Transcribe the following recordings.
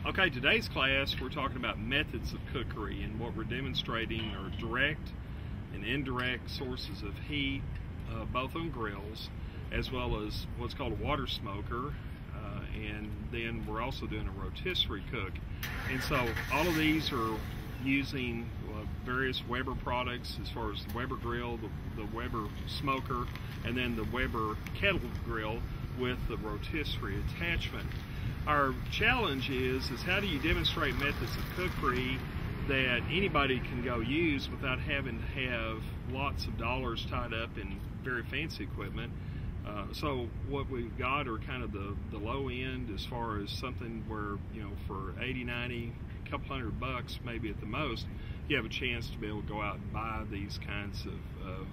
Okay, today's class we're talking about methods of cookery, and what we're demonstrating are direct and indirect sources of heat, both on grills, as well as what's called a water smoker, and then we're also doing a rotisserie cook. And so all of these are using various Weber products, as far as the Weber grill, the Weber smoker, and then the Weber kettle grill with the rotisserie attachment. Our challenge is how do you demonstrate methods of cookery that anybody can go use without having to have lots of dollars tied up in very fancy equipment. So what we've got are kind of the low end, as far as something where, you know, for 80, 90, a couple $100 maybe at the most, you have a chance to be able to go out and buy these kinds of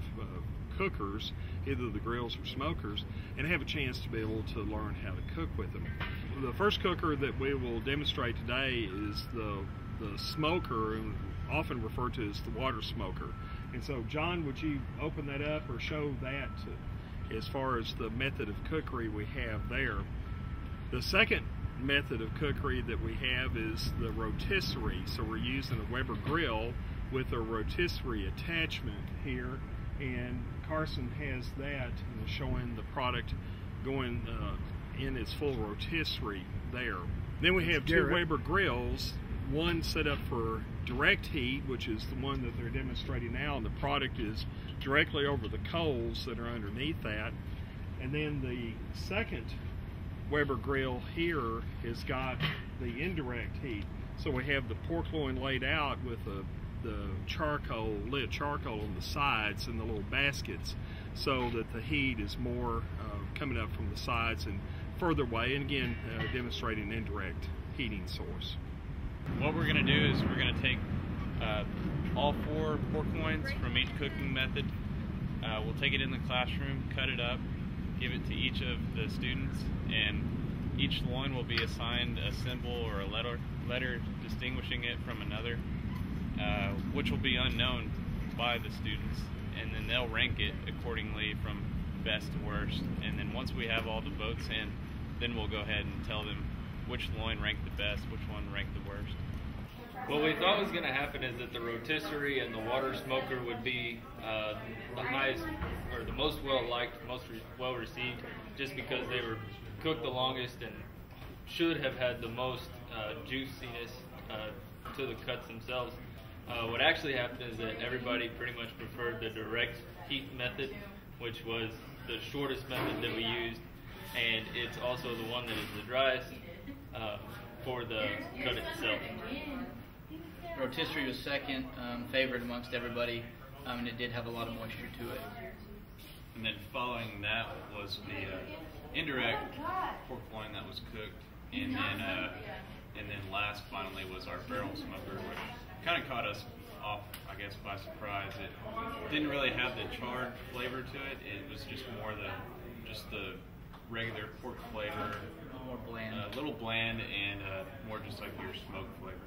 cookers, either the grills or smokers, and have a chance to be able to learn how to cook with them. The first cooker that we will demonstrate today is the smoker, often referred to as the water smoker. And so, John, would you open that up or show that as far as the method of cookery we have there? The second method of cookery that we have is the rotisserie. So we're using a Weber grill with a rotisserie attachment here, and Carson has that, showing the product going in its full rotisserie there. Then we have two Weber grills, one set up for direct heat, which is the one that they're demonstrating now, and the product is directly over the coals that are underneath that. And then the second Weber grill here has got the indirect heat. So we have the pork loin laid out with the charcoal, lit charcoal on the sides and the little baskets, so that the heat is more coming up from the sides and further away, and again demonstrating indirect heating source. What we're going to do is we're going to take all 4 pork loins from each cooking method. We'll take it in the classroom, cut it up, give it to each of the students, and each loin will be assigned a symbol or a letter distinguishing it from another, which will be unknown by the students, and then they'll rank it accordingly from best to worst. And then once we have all the votes in, then we'll go ahead and tell them which loin ranked the best, which one ranked the worst. What we thought was going to happen is that the rotisserie and the water smoker would be the highest, or the most well-liked, most well-received, just because they were cooked the longest and should have had the most juiciness to the cuts themselves. What actually happened is that everybody pretty much preferred the direct heat method, which was the shortest method that we used, and it's also the one that is the driest for the cut itself. Rotisserie was second, favorite amongst everybody, and it did have a lot of moisture to it. And then following that was the indirect pork loin that was cooked, and then last finally was our barrel smoker, which kind of caught us off, I guess, by surprise. It didn't really have the charred flavor to it. It was just more just the regular pork flavor, More bland. a little bland, and more just like your smoked flavor.